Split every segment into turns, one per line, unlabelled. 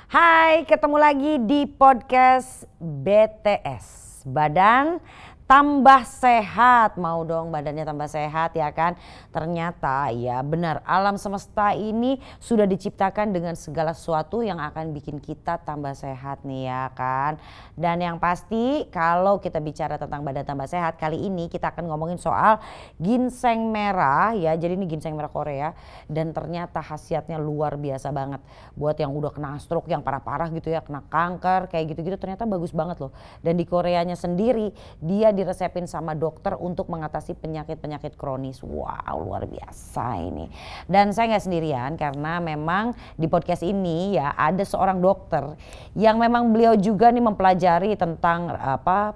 Hai, ketemu lagi di podcast BTS. Badan tambah sehat, mau dong badannya tambah sehat ya kan. Ternyata ya benar, alam semesta ini sudah diciptakan dengan segala sesuatu yang akan bikin kita tambah sehat nih ya kan. Dan yang pasti kalau kita bicara tentang badan tambah sehat, kali ini kita akan ngomongin soal ginseng merah ya. Jadi ini ginseng merah Korea dan ternyata khasiatnya luar biasa banget. Buat yang udah kena stroke yang parah-parah gitu ya, kena kanker kayak gitu-gitu, ternyata bagus banget loh. Dan di Koreanya sendiri dia diresepin sama dokter untuk mengatasi penyakit-penyakit kronis. Wow, luar biasa ini. Dan saya nggak sendirian karena memang di podcast ini ya ada seorang dokter yang memang beliau juga nih mempelajari tentang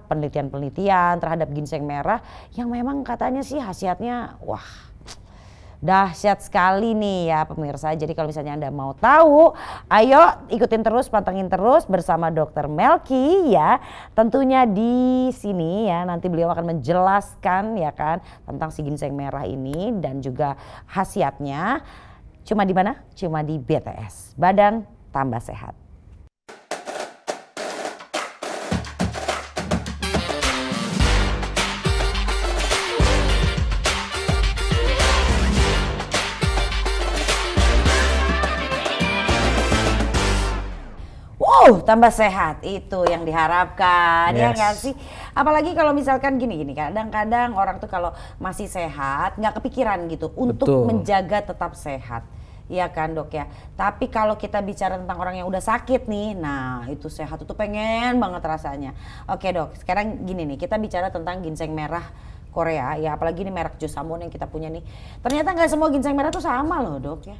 penelitian-penelitian terhadap ginseng merah yang memang katanya sih khasiatnya wah dahsyat sekali nih ya pemirsa. Jadi kalau misalnya Anda mau tahu, ayo ikutin terus, pantengin terus bersama Dr. Melky ya. Tentunya di sini ya nanti beliau akan menjelaskan ya kan tentang si ginseng merah ini dan juga khasiatnya. Cuma di mana? Cuma di BTS. Badan tambah sehat. Tambah sehat itu yang diharapkan ya nggak sih? Apalagi kalau misalkan gini kadang-kadang orang tuh kalau masih sehat nggak kepikiran gitu untuk menjaga tetap sehat. Iya kan dok ya. Tapi kalau kita bicara tentang orang yang udah sakit nih, nah itu sehat itu pengen banget rasanya. Oke dok, sekarang gini nih kita bicara tentang ginseng merah Korea ya, apalagi ini merek Josamon yang kita punya nih. Ternyata nggak semua ginseng merah tuh sama loh dok ya.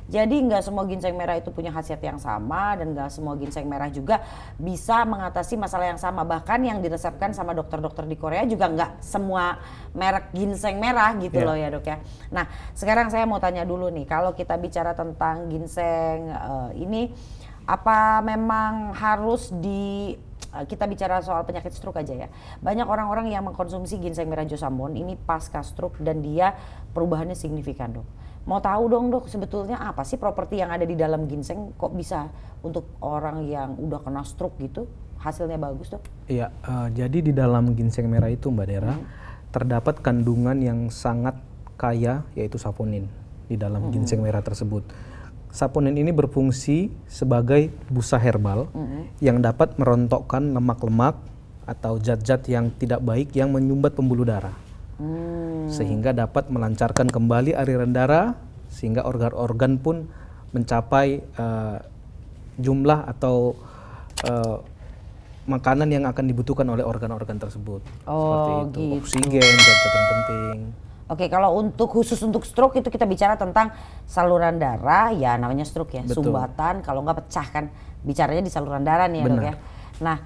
Jadi nggak semua ginseng merah itu punya khasiat yang sama dan nggak semua ginseng merah juga bisa mengatasi masalah yang sama. Bahkan yang diresepkan sama dokter-dokter di Korea juga nggak semua merek ginseng merah gitu loh ya dok ya. Nah sekarang saya mau tanya dulu nih, kalau kita bicara tentang ginseng ini apa memang harus kita bicara soal penyakit stroke aja ya. Banyak orang-orang yang mengkonsumsi ginseng merah Josamon ini pasca stroke dan dia perubahannya signifikan dok. Mau tahu dong dok, sebetulnya apa sih properti yang ada di dalam ginseng kok bisa untuk orang yang udah kena stroke gitu hasilnya bagus dok?
Iya, jadi di dalam ginseng merah itu Mbak Dera terdapat kandungan yang sangat kaya yaitu saponin di dalam ginseng merah tersebut. Saponin ini berfungsi sebagai busa herbal yang dapat merontokkan lemak-lemak atau zat-zat yang tidak baik yang menyumbat pembuluh darah. Sehingga dapat melancarkan kembali aliran darah sehingga organ-organ pun mencapai jumlah atau makanan yang akan dibutuhkan oleh organ-organ tersebut. Seperti itu, gitu. Oksigen, zat-zat yang penting.
Oke, kalau khusus untuk stroke itu kita bicara tentang saluran darah ya, namanya stroke ya. Betul. Sumbatan kalau nggak pecah kan bicaranya di saluran darah nih ya dok ya. Nah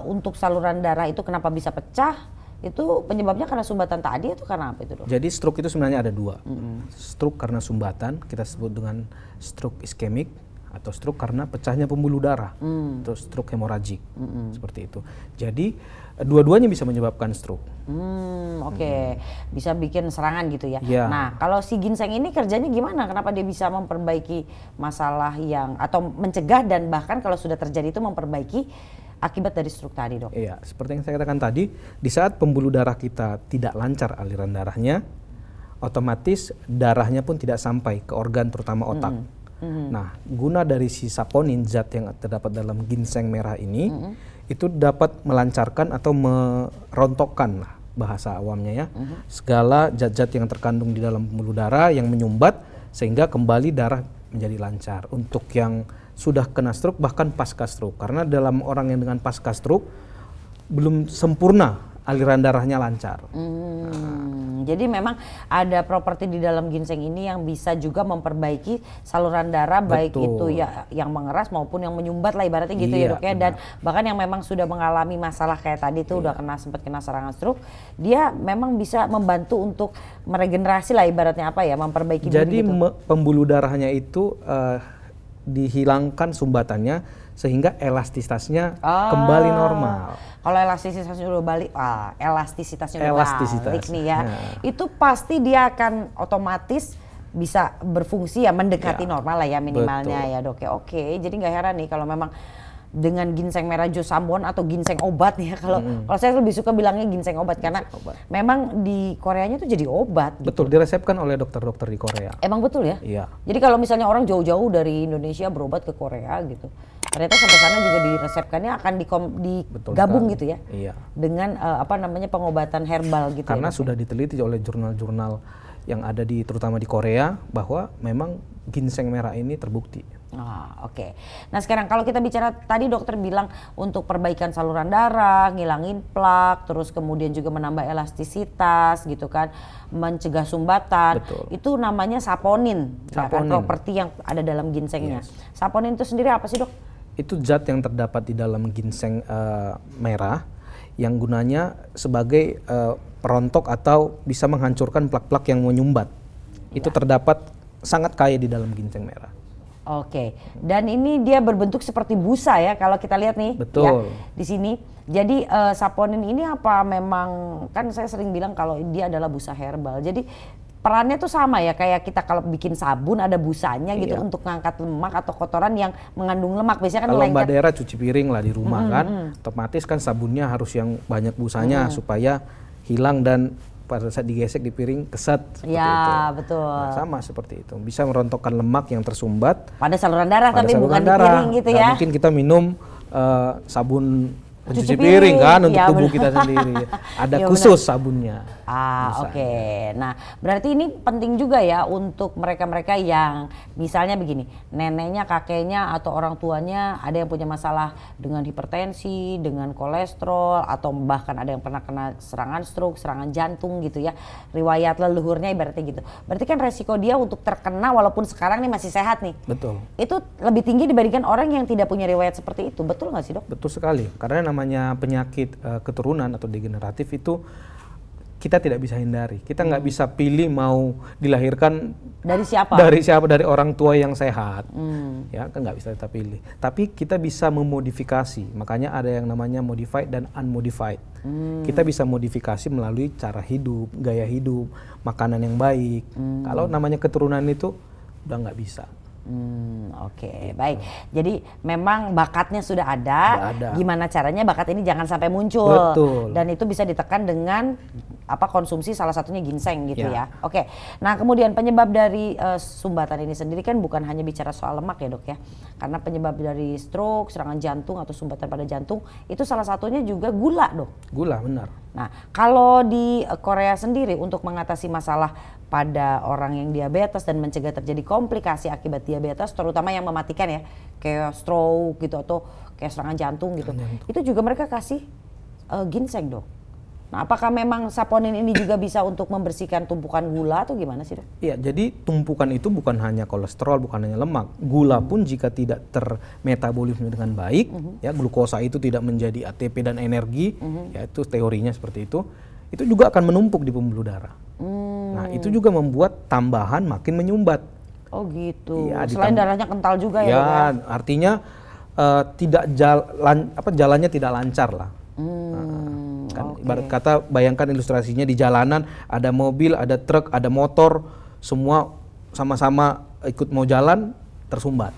untuk saluran darah itu kenapa bisa pecah? Itu penyebabnya karena sumbatan tadi atau karena apa itu dok?
Jadi stroke itu sebenarnya ada dua. Stroke karena sumbatan kita sebut dengan stroke iskemik, atau stroke karena pecahnya pembuluh darah atau stroke hemoragik seperti itu. Jadi dua-duanya bisa menyebabkan stroke.
Oke. Bisa bikin serangan gitu ya. Nah kalau si ginseng ini kerjanya gimana? Kenapa dia bisa memperbaiki masalah yang atau mencegah dan bahkan kalau sudah terjadi itu memperbaiki akibat dari stroke tadi dok?
Iya, seperti yang saya katakan tadi, di saat pembuluh darah kita tidak lancar aliran darahnya, otomatis darahnya pun tidak sampai ke organ terutama otak. Nah, guna dari si saponin, zat yang terdapat dalam ginseng merah ini, itu dapat melancarkan atau merontokkan lah bahasa awamnya ya, segala zat-zat yang terkandung di dalam pembuluh darah yang menyumbat sehingga kembali darah menjadi lancar. Untuk yang sudah kena stroke bahkan pasca stroke, karena dalam orang yang dengan pasca stroke belum sempurna aliran darahnya lancar.
Jadi memang ada properti di dalam ginseng ini yang bisa juga memperbaiki saluran darah. Betul. Baik itu ya yang mengeras maupun yang menyumbat lah ibaratnya gitu ya dok ya. Dan bahkan yang memang sudah mengalami masalah kayak tadi tuh udah sempat kena serangan stroke, dia memang bisa membantu untuk meregenerasi lah ibaratnya apa ya, memperbaiki diri.
Jadi pembuluh darahnya itu dihilangkan sumbatannya sehingga elastisitasnya kembali normal.
Kalau elastisitasnya udah balik, elastisitasnya udah balik nih ya. Itu pasti dia akan otomatis bisa berfungsi ya mendekati
Ya,
normal lah ya minimalnya
betul.
ya dok ya. Oke, jadi nggak heran nih kalau memang dengan ginseng merah Josamon atau ginseng obat ya, kalau saya lebih suka bilangnya ginseng obat karena
obat.
memang di Koreanya tuh jadi obat gitu.
Betul, diresepkan oleh dokter-dokter di Korea.
Emang betul ya?
Iya.
Jadi kalau misalnya orang jauh-jauh dari Indonesia berobat ke Korea gitu, ternyata sampai sana juga diresepkannya akan
Betul
digabung
sekali.
gitu ya,
Iya.
dengan pengobatan herbal gitu.
Karena
ya, Dok,
sudah diteliti oleh jurnal-jurnal yang ada terutama di Korea bahwa memang ginseng merah ini terbukti.
Oke. Nah sekarang kalau kita bicara tadi dokter bilang untuk perbaikan saluran darah, ngilangin plak, terus kemudian juga menambah elastisitas gitu kan, mencegah sumbatan.
Betul.
Itu namanya saponin, ya kan,
Saponin.
properti yang ada dalam ginsengnya.
Yes.
Saponin itu sendiri apa sih dok?
Itu zat yang terdapat di dalam ginseng merah yang gunanya sebagai perontok atau bisa menghancurkan plak-plak yang menyumbat. Itu terdapat sangat kaya di dalam ginseng merah.
Oke, dan ini dia berbentuk seperti busa ya kalau kita lihat nih.
Betul.
Ya, di sini. Jadi saponin ini apa memang, kan saya sering bilang kalau dia adalah busa herbal. Jadi perannya tuh sama ya kayak kita kalau bikin sabun ada busanya gitu untuk ngangkat lemak atau kotoran yang mengandung lemak. Biasanya kan
Kalau Mbak
lengket.
Dera cuci piring lah di rumah kan, otomatis kan sabunnya harus yang banyak busanya supaya hilang dan pada saat digesek di piring keset seperti
Ya,
itu.
betul.
Nah, sama seperti itu. Bisa merontokkan lemak yang tersumbat
Pada saluran darah
pada
tapi
saluran
bukan di
darah.
piring gitu
Nggak
ya.
mungkin kita minum sabun
Cuci
pencuci
piring.
piring kan untuk
Ya,
tubuh
benar.
kita sendiri. Ada
Ya,
khusus sabunnya.
Oke.
Busanya.
Nah, berarti ini penting juga ya untuk mereka-mereka yang misalnya begini, neneknya, kakeknya atau orang tuanya ada yang punya masalah dengan hipertensi, dengan kolesterol atau bahkan ada yang pernah kena serangan stroke, serangan jantung gitu ya. Riwayat leluhurnya ibaratnya gitu. Berarti kan resiko dia untuk terkena walaupun sekarang nih masih sehat nih.
Betul.
Itu lebih tinggi dibandingkan orang yang tidak punya riwayat seperti itu. Betul nggak sih, Dok?
Betul sekali. Karena namanya penyakit keturunan atau degeneratif itu kita tidak bisa hindari. Kita nggak bisa pilih mau dilahirkan
Dari siapa?
dari orang tua yang sehat. Ya, kan nggak bisa kita pilih. Tapi kita bisa memodifikasi. Makanya ada yang namanya modified dan unmodified. Kita bisa modifikasi melalui cara hidup, gaya hidup, makanan yang baik. Kalau namanya keturunan itu udah nggak bisa.
Oke, baik. Jadi memang bakatnya sudah ada.
Sudah ada.
Gimana caranya bakat ini jangan sampai muncul.
Betul.
Dan itu bisa ditekan dengan konsumsi salah satunya ginseng gitu ya.
Ya.
Oke. Nah, kemudian penyebab dari sumbatan ini sendiri kan bukan hanya bicara soal lemak ya, Dok ya. Karena penyebab dari stroke, serangan jantung atau sumbatan pada jantung itu salah satunya juga gula, Dok.
Gula, benar.
Nah, kalau di Korea sendiri untuk mengatasi masalah pada orang yang diabetes dan mencegah terjadi komplikasi akibat diabetes, terutama yang mematikan ya, kayak stroke gitu atau kayak serangan jantung gitu, itu juga mereka kasih ginseng, Dok. Nah, apakah memang saponin ini juga bisa untuk membersihkan tumpukan gula atau gimana sih, Dok?
Iya, jadi tumpukan itu bukan hanya kolesterol, bukan hanya lemak. Gula pun jika tidak termetabolisme dengan baik, ya glukosa itu tidak menjadi ATP dan energi, ya itu teorinya seperti itu juga akan menumpuk di pembuluh darah. Nah, itu juga membuat tambahan makin menyumbat.
Oh gitu.
Ya,
Selain darahnya kental juga ya,
ya,
Dok ya?
artinya jalannya tidak lancar lah. Kan ibarat kata bayangkan ilustrasinya di jalanan ada mobil, ada truk, ada motor, semua sama-sama ikut mau jalan tersumbat.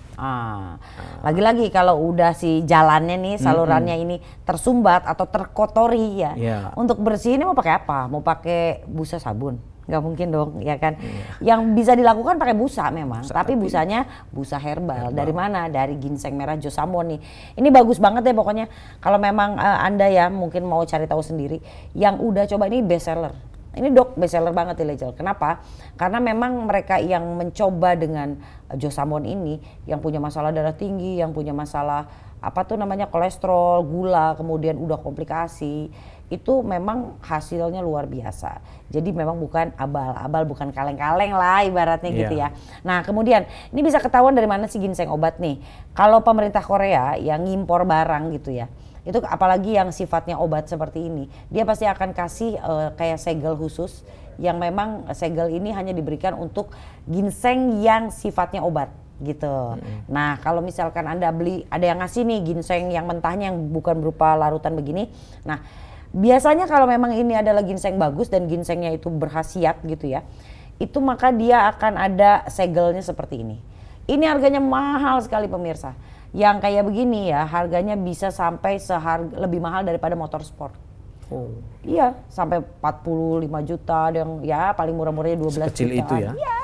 Lagi-lagi kalau udah si jalannya nih, salurannya ini tersumbat atau terkotori ya.
Ya.
Untuk bersihinnya mau pakai apa? Mau pakai busa sabun? Nggak mungkin dong, ya kan? Yang bisa dilakukan pakai busa memang, tapi busanya busa herbal. Dari mana? Dari ginseng merah Josamon nih. Ini bagus banget deh pokoknya. Kalau memang Anda ya mungkin mau cari tahu sendiri, yang udah coba ini best seller. Ini Dok best seller banget di Lejel. Kenapa? Karena memang mereka yang mencoba dengan Josamon ini, yang punya masalah darah tinggi, yang punya masalah kolesterol, gula, kemudian udah komplikasi, itu memang hasilnya luar biasa. Jadi memang bukan abal-abal, bukan kaleng-kaleng lah ibaratnya gitu ya. Nah kemudian ini bisa ketahuan dari mana sih ginseng obat nih. Kalau pemerintah Korea yang ngimpor barang gitu ya, itu apalagi yang sifatnya obat seperti ini, dia pasti akan kasih kayak segel khusus yang memang segel ini hanya diberikan untuk ginseng yang sifatnya obat gitu. Nah kalau misalkan Anda beli, ada yang ngasih nih ginseng yang mentahnya yang bukan berupa larutan begini. Nah biasanya kalau memang ini adalah ginseng bagus dan ginsengnya itu berkhasiat gitu ya, itu maka dia akan ada segelnya seperti ini. Ini harganya mahal sekali pemirsa. Yang kayak begini ya harganya bisa sampai lebih mahal daripada motor sport.
Oh.
Iya, sampai 45 juta, yang ya paling murah-murahnya 12
Sekecil
jutaan.
itu ya?
Iya,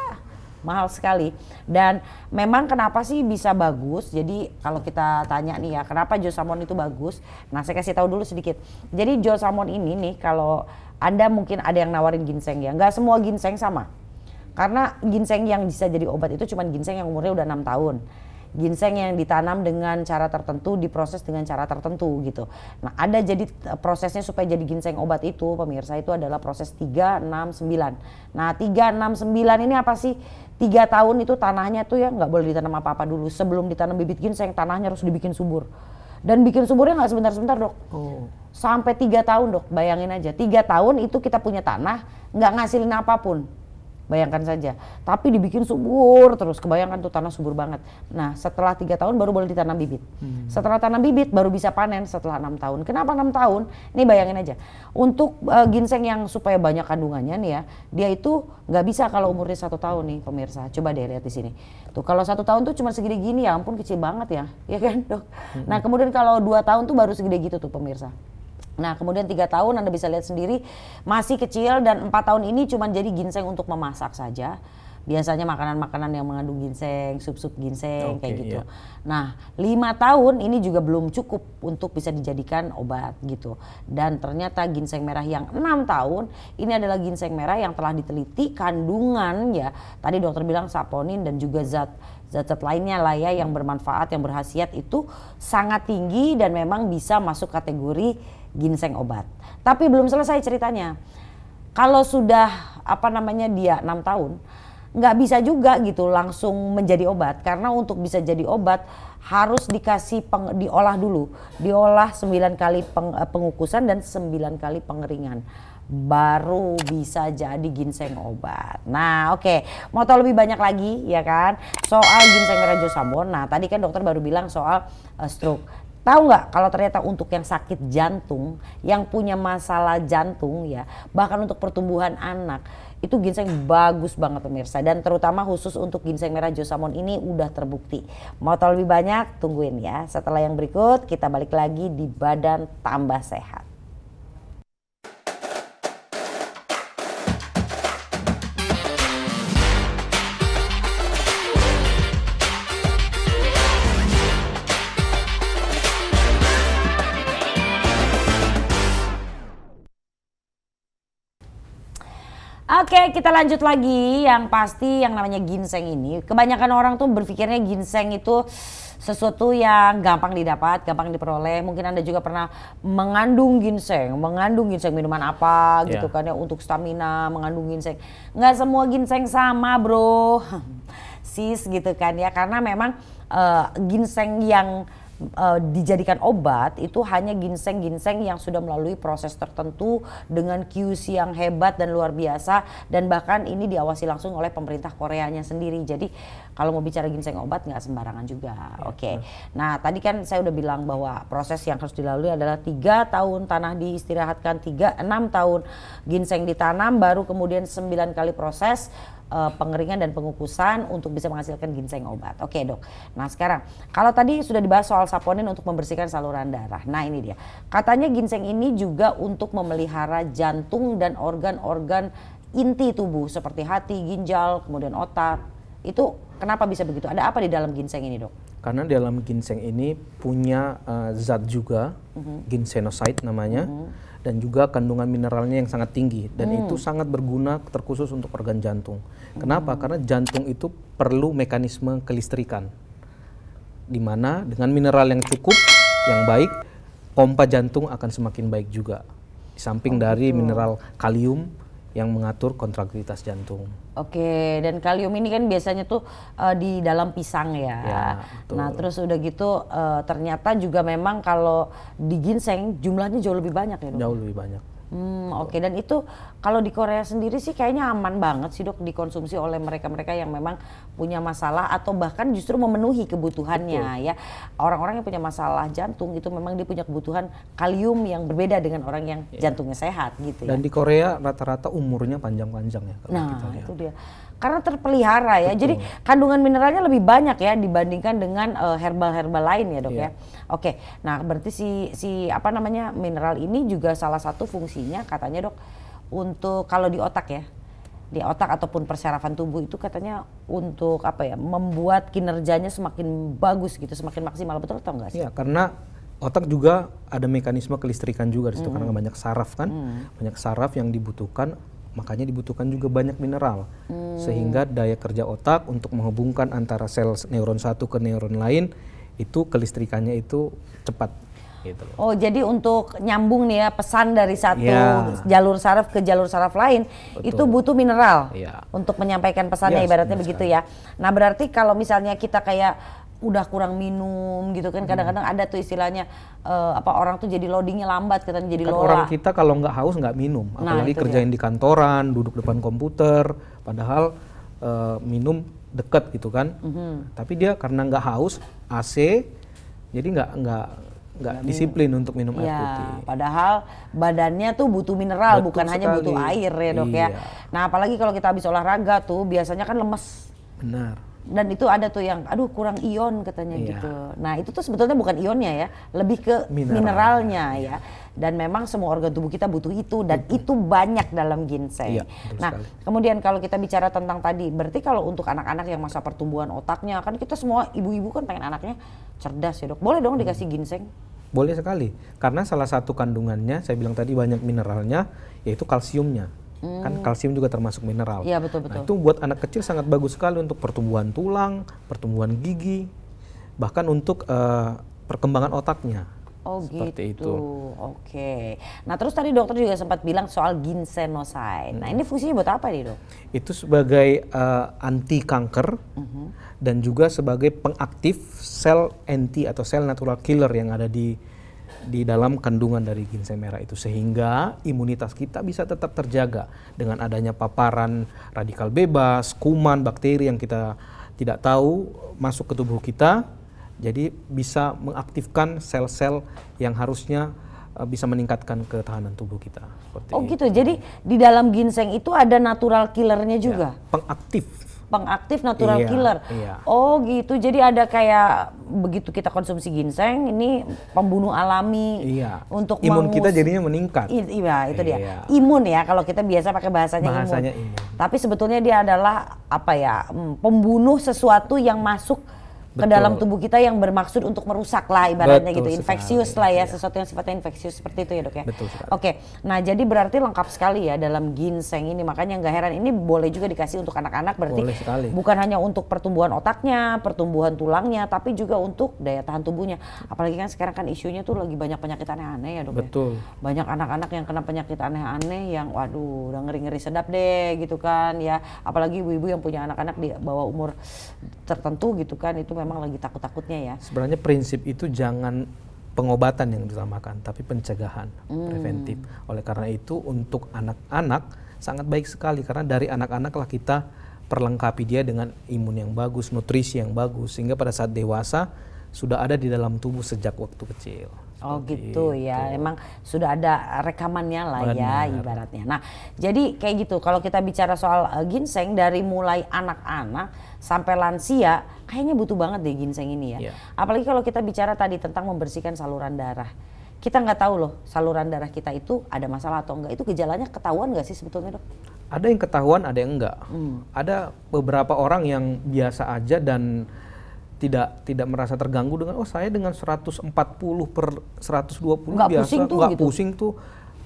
mahal sekali. Dan memang kenapa sih bisa bagus? Jadi kalau kita tanya nih ya, kenapa Josamon itu bagus? Nah, saya kasih tahu dulu sedikit. Jadi Josamon ini nih, kalau Anda mungkin ada yang nawarin ginseng ya, nggak semua ginseng sama. Karena ginseng yang bisa jadi obat itu cuma ginseng yang umurnya udah 6 tahun. Ginseng yang ditanam dengan cara tertentu, diproses dengan cara tertentu gitu. Nah, ada jadi prosesnya supaya jadi ginseng obat itu pemirsa itu adalah proses 3, 6, 9. Nah 3, 6, 9 ini apa sih? 3 tahun itu tanahnya tuh ya nggak boleh ditanam apa-apa dulu. Sebelum ditanam bibit ginseng tanahnya harus dibikin subur. Dan bikin suburnya nggak sebentar-sebentar dok. Sampai 3 tahun dok, bayangin aja. 3 tahun itu kita punya tanah nggak ngasilin apapun. Bayangkan saja, tapi dibikin subur terus, kebayangkan tuh tanah subur banget. Nah setelah 3 tahun baru boleh ditanam bibit. Setelah tanam bibit baru bisa panen setelah 6 tahun. Kenapa 6 tahun? Nih bayangin aja, untuk ginseng yang supaya banyak kandungannya nih ya, dia itu nggak bisa kalau umurnya 1 tahun nih pemirsa. Coba deh lihat di sini. Tuh kalau 1 tahun tuh cuma segede gini ya ampun kecil banget ya kan dok. Nah kemudian kalau 2 tahun tuh baru segede gitu tuh pemirsa. Nah kemudian 3 tahun Anda bisa lihat sendiri masih kecil, dan 4 tahun ini cuma jadi ginseng untuk memasak saja. Biasanya makanan-makanan yang mengandung ginseng, sup-sup ginseng kayak gitu.
Iya.
Nah 5 tahun ini juga belum cukup untuk bisa dijadikan obat gitu. Dan ternyata ginseng merah yang 6 tahun ini adalah ginseng merah yang telah diteliti kandungan ya. Tadi dokter bilang saponin dan juga zat-zat lainnya lah ya yang bermanfaat, yang berkhasiat itu sangat tinggi dan memang bisa masuk kategori ginseng obat. Tapi belum selesai ceritanya. Kalau sudah dia 6 tahun, nggak bisa juga gitu langsung menjadi obat. Karena untuk bisa jadi obat harus diolah dulu. Diolah 9 kali pengukusan dan 9 kali pengeringan. Baru bisa jadi ginseng obat. Nah oke, mau tahu lebih banyak lagi ya kan soal ginseng merah Josamon. Nah tadi kan dokter baru bilang soal stroke. Tahu nggak kalau ternyata untuk yang sakit jantung, yang punya masalah jantung ya, bahkan untuk pertumbuhan anak, itu ginseng bagus banget pemirsa. Dan terutama khusus untuk ginseng merah Josamon ini udah terbukti. Mau tahu lebih banyak? Tungguin ya. Setelah yang berikut kita balik lagi di Badan Tambah Sehat. Oke, kita lanjut lagi. Yang pasti yang namanya ginseng ini, kebanyakan orang tuh berpikirnya ginseng itu sesuatu yang gampang didapat, gampang diperoleh. Mungkin Anda juga pernah mengandung ginseng minuman apa gitu kan ya untuk stamina, mengandung ginseng. Nggak semua ginseng sama bro, sis gitu kan ya, karena memang ginseng yang dijadikan obat itu hanya ginseng-ginseng yang sudah melalui proses tertentu dengan QC yang hebat dan luar biasa, dan bahkan ini diawasi langsung oleh pemerintah Koreanya sendiri. Jadi kalau mau bicara ginseng obat nggak sembarangan juga. Oke. Nah tadi kan saya udah bilang bahwa proses yang harus dilalui adalah 3 tahun tanah diistirahatkan, 6 tahun ginseng ditanam, baru kemudian 9 kali proses pengeringan dan pengukusan untuk bisa menghasilkan ginseng obat. Oke dok. Nah sekarang kalau tadi sudah dibahas soal saponin untuk membersihkan saluran darah. Nah ini dia. Katanya ginseng ini juga untuk memelihara jantung dan organ-organ inti tubuh seperti hati, ginjal, kemudian otak. Itu kenapa bisa begitu? Ada apa di dalam ginseng ini dok?
Karena dalam ginseng ini punya zat juga, ginsenoside namanya. Dan juga kandungan mineralnya yang sangat tinggi, dan itu sangat berguna terkhusus untuk organ jantung. Kenapa? Karena jantung itu perlu mekanisme kelistrikan, di mana dengan mineral yang cukup, yang baik, pompa jantung akan semakin baik juga. Di samping dari mineral kalium yang mengatur kontraktilitas jantung.
Oke, dan kalium ini kan biasanya tuh di dalam pisang ya. Nah terus udah gitu ternyata juga memang kalau di ginseng jumlahnya jauh lebih banyak ya dok?
Jauh lebih banyak.
Oke. Dan itu kalau di Korea sendiri sih kayaknya aman banget sih dok dikonsumsi oleh mereka-mereka yang memang punya masalah atau bahkan justru memenuhi kebutuhannya ya. Orang-orang yang punya masalah jantung itu memang dia punya kebutuhan kalium yang berbeda dengan orang yang jantungnya sehat gitu ya.
Dan di Korea rata-rata umurnya panjang-panjang ya kalau kita lihat.
Itu dia. Karena terpelihara ya. Jadi kandungan mineralnya lebih banyak ya dibandingkan dengan herbal-herbal lain ya dok ya. Oke. Nah berarti si apa namanya mineral ini juga salah satu fungsinya katanya dok untuk kalau di otak ya. Di otak ataupun persyarafan tubuh itu katanya untuk apa ya membuat kinerjanya semakin bagus gitu, semakin maksimal, betul atau enggak sih?
Iya, karena otak juga ada mekanisme kelistrikan juga di situ karena banyak saraf kan. Banyak saraf yang dibutuhkan, makanya dibutuhkan juga banyak mineral. Sehingga daya kerja otak untuk menghubungkan antara sel neuron satu ke neuron lain itu kelistrikannya itu cepat gitu loh.
Oh, jadi untuk nyambung nih ya pesan dari satu jalur saraf ke jalur saraf lain itu butuh mineral untuk menyampaikan pesannya ibaratnya begitu ya. Nah, berarti kalau misalnya kita kayak udah kurang minum gitu kan kadang-kadang ada tuh istilahnya orang tuh jadi loadingnya lambat katanya jadi
kan
lola.
Orang kita kalau nggak haus nggak minum, apalagi kerjain di kantoran, duduk depan komputer, padahal minum deket gitu kan. Tapi dia karena nggak haus, AC, jadi nggak disiplin untuk minum air putih.
Padahal badannya tuh butuh mineral, bukan hanya butuh air ya dok ya. Nah apalagi kalau kita habis olahraga tuh biasanya kan lemes.
Benar.
Dan itu ada tuh yang aduh kurang ion katanya gitu. Nah itu tuh sebetulnya bukan ionnya ya, lebih ke mineralnya ya. Dan memang semua organ tubuh kita butuh itu dan itu banyak dalam ginseng. Nah kemudian kalau kita bicara tentang tadi, berarti kalau untuk anak-anak yang masa pertumbuhan otaknya, kan kita semua ibu-ibu kan pengen anaknya cerdas ya dok. Boleh dong dikasih ginseng?
Boleh sekali, karena salah satu kandungannya, saya bilang tadi banyak mineralnya, yaitu kalsiumnya. Kan kalsium juga termasuk mineral.
Iya betul-betul.
Nah, itu buat anak kecil sangat bagus sekali untuk pertumbuhan tulang, pertumbuhan gigi, bahkan untuk perkembangan otaknya.
Oh
seperti
gitu.
Itu.
Oke. Nah terus tadi dokter juga sempat bilang soal ginsenoside. Nah ini fungsinya buat apa nih dok?
Itu sebagai anti kanker dan juga sebagai pengaktif sel anti atau sel natural killer yang ada di dalam kandungan dari ginseng merah itu, sehingga imunitas kita bisa tetap terjaga dengan adanya paparan radikal bebas, kuman, bakteri yang kita tidak tahu masuk ke tubuh kita. Jadi bisa mengaktifkan sel-sel yang harusnya bisa meningkatkan ketahanan tubuh kita. Seperti
gitu. Jadi di dalam ginseng itu ada natural killernya juga? Pengaktif natural killer. Oh gitu. Jadi ada kayak begitu kita konsumsi ginseng ini pembunuh alami untuk
imun kita jadinya meningkat.
Iya itu dia. Imun ya kalau kita biasa pakai bahasanya imun. Tapi sebetulnya dia adalah pembunuh sesuatu yang masuk ke dalam tubuh kita yang bermaksud untuk merusak lah ibaratnya gitu, infeksius lah ya, sesuatu yang sifatnya infeksius seperti itu ya dok ya.
Betul sekali.
Oke, nah jadi berarti lengkap sekali ya dalam ginseng ini, makanya nggak heran ini boleh juga dikasih untuk anak-anak, berarti bukan hanya untuk pertumbuhan otaknya, pertumbuhan tulangnya, tapi juga untuk daya tahan tubuhnya. Apalagi kan sekarang kan isunya tuh lagi banyak penyakit aneh-aneh ya dok.
Betul.
Ya. Banyak anak-anak yang kena penyakit aneh-aneh yang waduh udah ngeri-ngeri sedap deh gitu kan ya. Apalagi ibu-ibu yang punya anak-anak di bawah umur tertentu gitu kan, itu memang lagi takut-takutnya ya.
Sebenarnya prinsip itu jangan pengobatan yang diutamakan, tapi pencegahan, preventif. Oleh karena itu untuk anak-anak sangat baik sekali, karena dari anak-anaklah kita perlengkapi dia dengan imun yang bagus, nutrisi yang bagus, sehingga pada saat dewasa sudah ada di dalam tubuh sejak waktu kecil.
Oh gitu ya, emang sudah ada rekamannya lah ya ibaratnya. Nah jadi kayak gitu, kalau kita bicara soal ginseng dari mulai anak-anak sampai lansia, kayaknya butuh banget deh ginseng ini ya. Apalagi kalau kita bicara tadi tentang membersihkan saluran darah. Kita nggak tahu loh saluran darah kita itu ada masalah atau enggak, itu gejalanya ketahuan nggak sih sebetulnya dok?
Ada yang ketahuan, ada yang enggak. Ada beberapa orang yang biasa aja dan tidak merasa terganggu dengan saya dengan 140 per 120
nggak
biasa, nggak
pusing
tuh.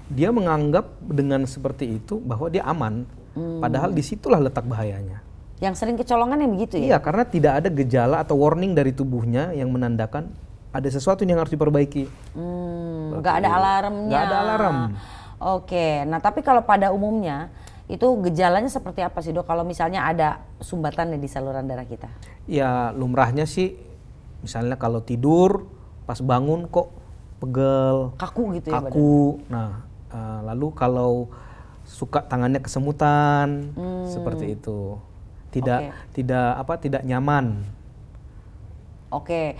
Dia menganggap dengan seperti itu bahwa dia aman, padahal disitulah letak bahayanya.
Yang sering kecolongan yang begitu ya?
Iya, karena tidak ada gejala atau warning dari tubuhnya yang menandakan ada sesuatu yang harus diperbaiki.
Nggak ada alarmnya.
Nggak ada alarm.
Oke, nah tapi kalau pada umumnya itu gejalanya seperti apa sih dok kalau misalnya ada sumbatan di saluran darah kita?
Ya lumrahnya sih misalnya kalau tidur pas bangun kok pegel,
kaku gitu ya
kaku. Nah Lalu kalau suka tangannya kesemutan, seperti itu, tidak nyaman.
Oke.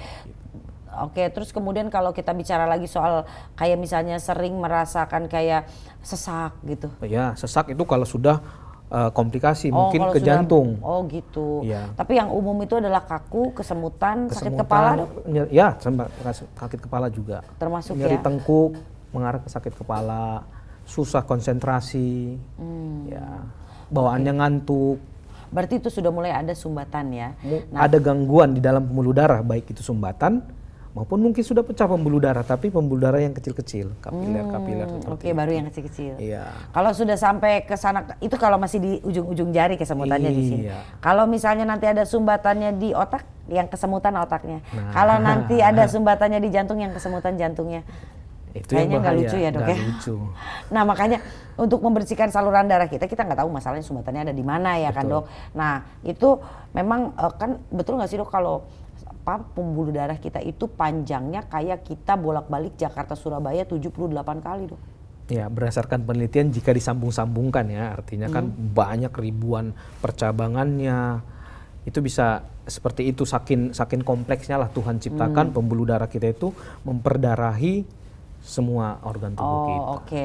Oke, terus kemudian kalau kita bicara lagi soal kayak misalnya sering merasakan kayak sesak gitu.
Ya, sesak itu kalau sudah komplikasi, mungkin ke jantung.
Oh gitu.
Ya.
Tapi yang umum itu adalah kaku, kesemutan, sakit kepala, Dok?
Ya, sakit kepala juga.
Termasuk
nyeri
ya?
Tengkuk, mengarah ke sakit kepala, susah konsentrasi, ya, bawaannya ngantuk.
Berarti itu sudah mulai ada sumbatan ya?
Ada gangguan di dalam pembuluh darah, baik itu sumbatan maupun mungkin sudah pecah pembuluh darah, tapi pembuluh darah yang kecil-kecil, kapiler.
Oke, baru yang kecil-kecil.
Iya.
Kalau sudah sampai ke sana, itu kalau masih di ujung-ujung jari kesemutannya di sini. Kalau misalnya nanti ada sumbatannya di otak, yang kesemutan otaknya. Kalau nanti ada sumbatannya di jantung, yang kesemutan jantungnya.
Itu
kayaknya nggak lucu ya, Dok, ya.
Lucu.
Nah, makanya untuk membersihkan saluran darah kita nggak tahu masalahnya sumbatannya ada di mana ya. Betul. Kan, Dok. Nah, itu memang kan betul nggak sih, Dok, kalau pembuluh darah kita itu panjangnya kayak kita bolak-balik Jakarta Surabaya 78 kali, Dok.
Ya, berdasarkan penelitian jika disambung-sambungkan ya, artinya kan banyak ribuan percabangannya. Itu bisa seperti itu, saking kompleksnya lah Tuhan ciptakan pembuluh darah kita itu memperdarahi semua organ tubuh kita.
Oke.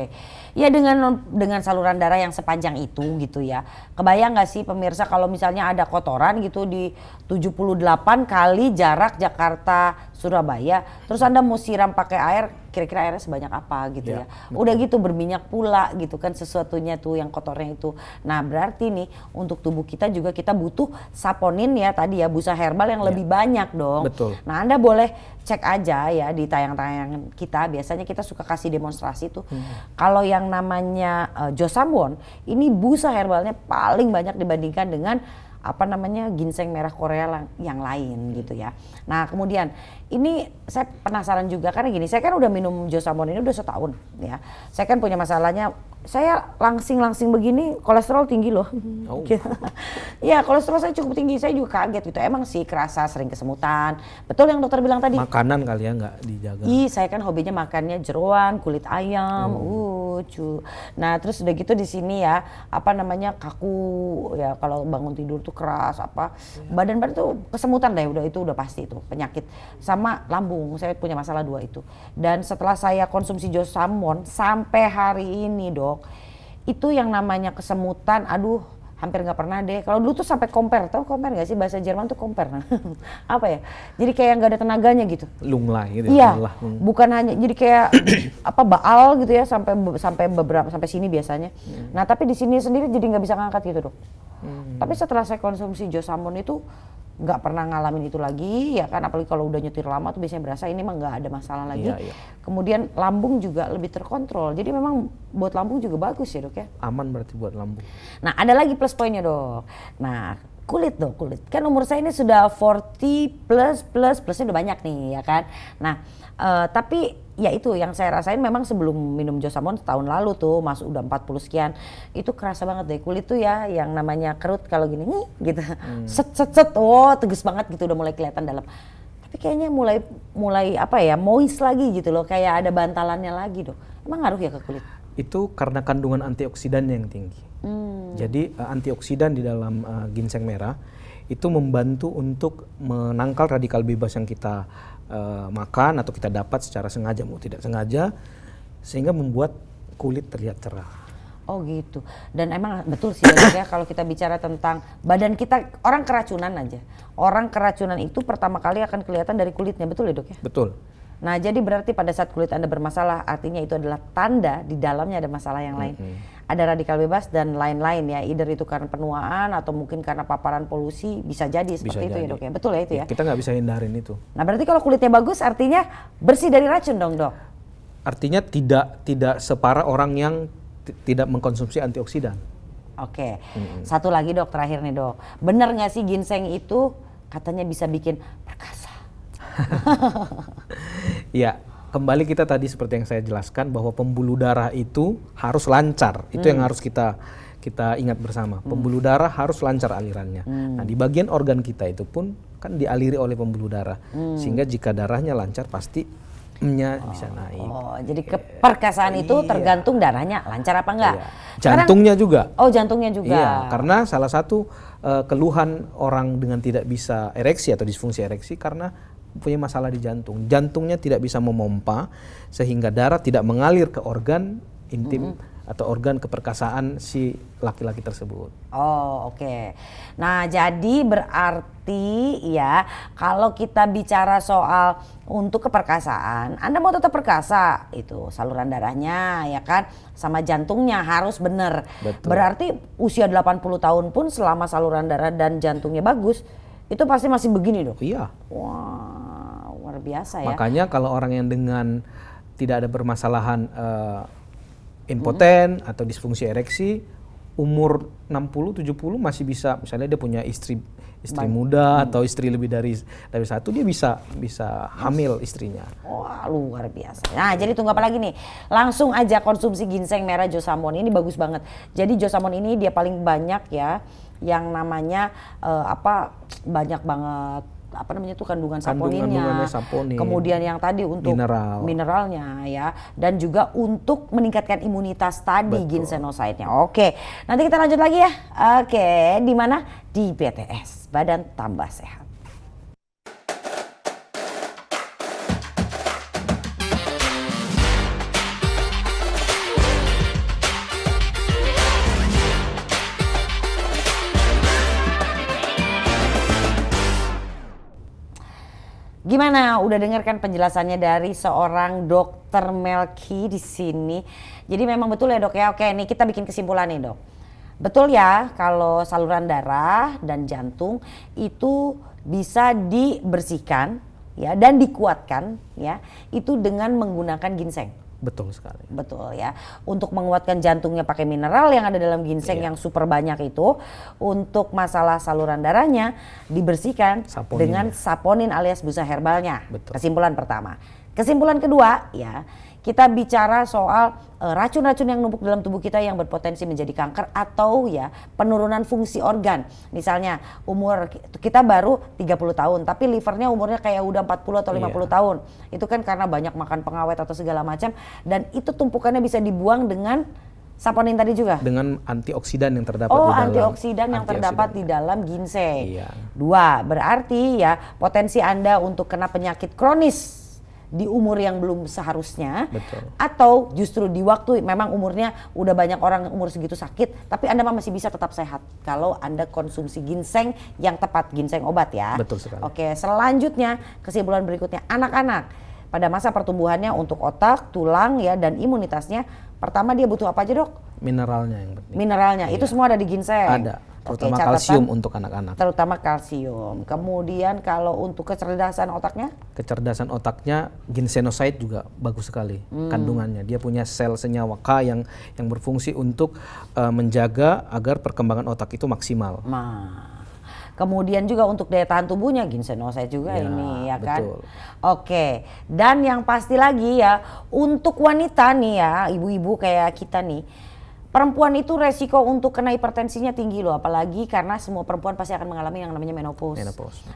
Ya dengan saluran darah yang sepanjang itu gitu ya. Kebayang nggak sih pemirsa kalau misalnya ada kotoran gitu di 78 kali jarak Jakarta Surabaya, terus Anda mau siram pakai air, kira-kira airnya sebanyak apa gitu ya. Udah gitu berminyak pula gitu kan sesuatunya tuh yang kotornya itu. Nah, berarti nih untuk tubuh kita juga kita butuh saponin ya tadi ya, busa herbal yang lebih banyak dong.
Betul.
Nah, Anda boleh cek aja ya di tayang-tayang kita, biasanya kita suka kasih demonstrasi tuh. Kalau yang namanya Josamon, ini busa herbalnya paling banyak dibandingkan dengan ginseng merah Korea yang lain gitu ya. Nah, kemudian ini saya penasaran juga karena gini, saya kan udah minum Josamon ini udah setahun ya. Saya kan punya masalahnya, saya langsing begini, kolesterol tinggi loh. Ya, kolesterol saya cukup tinggi, saya juga kaget gitu. Emang sih kerasa sering kesemutan. Betul yang dokter bilang tadi.
Makanan kali ya nggak dijaga.
Saya kan hobinya makannya jeroan, kulit ayam, Nah, terus udah gitu di sini ya, kaku ya, kalau bangun tidur tuh keras badan tuh kesemutan deh, itu udah pasti itu penyakit. Sama lambung, saya punya masalah 2 itu. Dan setelah saya konsumsi Josamon sampai hari ini, Dok, itu yang namanya kesemutan, hampir nggak pernah deh. Kalau dulu tuh sampai compare, tahu compare nggak sih bahasa Jerman tuh compare? Apa ya? Jadi kayak nggak ada tenaganya gitu.
Lunglai gitu.
Iya. Bukan hanya jadi kayak baal gitu ya sampai sini biasanya. Nah, tapi di sini sendiri jadi nggak bisa ngangkat gitu, Dok. Tapi setelah saya konsumsi Josamon itu nggak pernah ngalamin itu lagi ya kan, apalagi kalau udah nyetir lama tuh biasanya berasa ini mah nggak ada masalah lagi. Kemudian lambung juga lebih terkontrol, jadi memang buat lambung juga bagus ya, Dok ya.
Aman berarti buat lambung.
Nah, ada lagi plus poinnya, Dok. Nah, kulit kan umur saya ini sudah 40 plusnya udah banyak nih ya kan. Nah, tapi ya itu yang saya rasain memang sebelum minum Josamon tahun lalu tuh masuk udah 40 sekian, itu kerasa banget deh kulit tuh ya, yang namanya kerut kalau gini nih gitu. Set tegas banget gitu, udah mulai kelihatan dalam. Tapi kayaknya mulai moist lagi gitu loh, kayak ada bantalannya lagi, Dok. Emang ngaruh ya ke kulit?
Itu karena kandungan antioksidannya yang tinggi. Jadi antioksidan di dalam ginseng merah itu membantu untuk menangkal radikal bebas yang kita makan atau kita dapat secara sengaja mau tidak sengaja, sehingga membuat kulit terlihat cerah.
Oh gitu. Dan emang betul sih, Dok, ya, kalau kita bicara tentang badan kita, orang keracunan aja. Orang keracunan itu pertama kali akan kelihatan dari kulitnya, betul ya, Dok ya?
Betul.
Nah, jadi berarti pada saat kulit Anda bermasalah, artinya itu adalah tanda di dalamnya ada masalah yang lain. Ada radikal bebas dan lain-lain ya, either itu karena penuaan atau mungkin karena paparan polusi, bisa jadi seperti itu ya, Dok ya. Betul ya itu ya?
Kita nggak bisa hindarin itu.
Nah, berarti kalau kulitnya bagus artinya bersih dari racun dong, Dok?
Artinya tidak separah orang yang tidak mengkonsumsi antioksidan.
Oke. Satu lagi, Dok, terakhir nih, Dok. Bener nggak sih ginseng itu katanya bisa bikin perkasa?
Ya, kembali kita tadi seperti yang saya jelaskan bahwa pembuluh darah itu harus lancar. Itu yang harus kita ingat bersama. Pembuluh darah harus lancar alirannya. Nah, di bagian organ kita itu pun kan dialiri oleh pembuluh darah. Sehingga jika darahnya lancar pasti bisa naik.
Oh, jadi keperkasaan itu tergantung darahnya lancar apa enggak?
Iya. Jantungnya juga.
Oh, jantungnya juga.
Iya, karena salah satu keluhan orang dengan tidak bisa ereksi atau disfungsi ereksi karena punya masalah di jantung. Jantungnya tidak bisa memompa sehingga darah tidak mengalir ke organ intim atau organ keperkasaan si laki-laki tersebut.
Oh, oke. Nah, jadi berarti ya kalau kita bicara soal untuk keperkasaan, Anda mau tetap perkasa, itu saluran darahnya ya kan sama jantungnya harus benar. Berarti usia 80 tahun pun selama saluran darah dan jantungnya bagus, itu pasti masih begini dong.
Iya.
Wah, luar biasa ya.
Makanya kalau orang yang dengan tidak ada permasalahan impoten atau disfungsi ereksi umur 60-70 masih bisa, misalnya dia punya istri muda atau istri lebih dari satu, dia bisa hamil istrinya.
Wah, luar biasa. Nah, jadi tunggu apa lagi nih? Langsung aja konsumsi ginseng merah Josamon ini bagus banget. Jadi Josamon ini dia paling banyak ya yang namanya banyak banget kandungan saponinnya.
Saponin.
Kemudian yang tadi untuk mineralnya ya, dan juga untuk meningkatkan imunitas tadi ginsenoside-nya. Oke, nanti kita lanjut lagi ya. Oke, di mana? Di BTS, Badan Tambah Sehat. Gimana? Udah dengarkan penjelasannya dari seorang dokter Melky di sini. Jadi memang betul ya dok ya. Oke, nih kita bikin kesimpulan nih dok. Betul ya kalau saluran darah dan jantung itu bisa dibersihkan ya dan dikuatkan ya itu dengan menggunakan ginseng.
Betul sekali.
Betul ya. Untuk menguatkan jantungnya pakai mineral yang ada dalam ginseng yang super banyak itu. Untuk masalah saluran darahnya dibersihkan dengan saponin alias busa herbalnya.
Betul.
Kesimpulan pertama. Kesimpulan kedua ya, kita bicara soal racun-racun yang numpuk dalam tubuh kita yang berpotensi menjadi kanker atau ya penurunan fungsi organ. Misalnya umur kita baru 30 tahun tapi livernya umurnya kayak udah 40 atau 50 tahun. Itu kan karena banyak makan pengawet atau segala macam, dan itu tumpukannya bisa dibuang dengan saponin tadi juga. Dengan
antioksidan yang terdapat di dalam.
Antioksidan yang terdapat di dalam ginseng. Iya. Dua, berarti ya potensi Anda untuk kena penyakit kronis di umur yang belum seharusnya.
Betul.
Atau justru di waktu memang umurnya udah banyak orang umur segitu sakit tapi Anda masih bisa tetap sehat kalau Anda konsumsi ginseng yang tepat, ginseng obat ya.
Betul sekali.
Oke, selanjutnya kesimpulan berikutnya, anak-anak pada masa pertumbuhannya untuk otak, tulang ya dan imunitasnya, pertama dia butuh apa aja dok?
Mineralnya yang penting.
Mineralnya, itu semua ada di ginseng.
Ada. Terutama kalsium untuk anak-anak.
Terutama kalsium. Kemudian kalau untuk kecerdasan otaknya?
Kecerdasan otaknya ginsenoside juga bagus sekali kandungannya. Dia punya sel senyawa K yang berfungsi untuk menjaga agar perkembangan otak itu maksimal.
Nah, kemudian juga untuk daya tahan tubuhnya ginsenoside juga ini ya kan.
Betul.
Oke, dan yang pasti lagi ya untuk wanita nih ya, ibu-ibu kayak kita nih. Perempuan itu resiko untuk kena hipertensinya tinggi loh, apalagi karena semua perempuan pasti akan mengalami yang namanya menopause.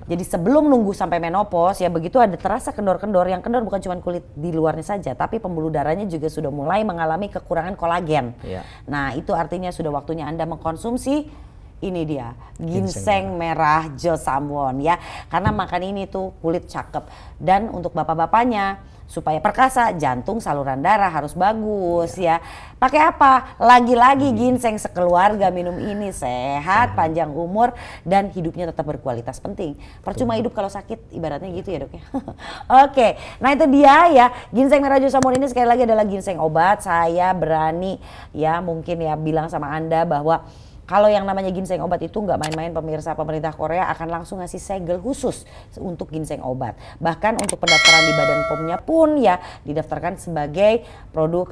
Jadi sebelum nunggu sampai menopause ya begitu ada terasa kendor-kendor, yang kendor bukan cuma kulit di luarnya saja, tapi pembuluh darahnya juga sudah mulai mengalami kekurangan kolagen.
Iya.
Nah itu artinya sudah waktunya Anda mengkonsumsi ini dia ginseng merah Josamon ya, karena makan ini tuh kulit cakep. Dan untuk bapak-bapaknya supaya perkasa, jantung, saluran darah harus bagus ya. Pakai apa? Lagi-lagi ginseng sekeluarga minum ini sehat, panjang umur dan hidupnya tetap berkualitas, penting. Percuma hidup kalau sakit, ibaratnya gitu ya dok ya. Oke, nah itu dia ya, ginseng merah Josamon ini sekali lagi adalah ginseng obat. Saya berani ya mungkin ya bilang sama Anda bahwa kalau yang namanya ginseng obat itu nggak main-main pemirsa, pemerintah Korea akan langsung ngasih segel khusus untuk ginseng obat. Bahkan untuk pendaftaran di Badan POM-nya pun ya didaftarkan sebagai produk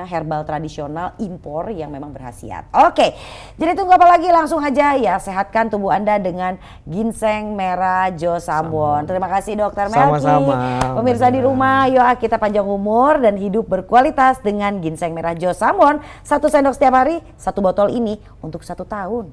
herbal tradisional impor yang memang berkhasiat. Oke, jadi tunggu apa lagi, langsung aja ya sehatkan tubuh Anda dengan ginseng merah Josamon. Terima kasih Dokter Melky.
Sama-sama.
Pemirsa di rumah, yuk kita panjang umur dan hidup berkualitas dengan ginseng merah Josamon. 1 sendok setiap hari, 1 botol ini untuk 1 tahun.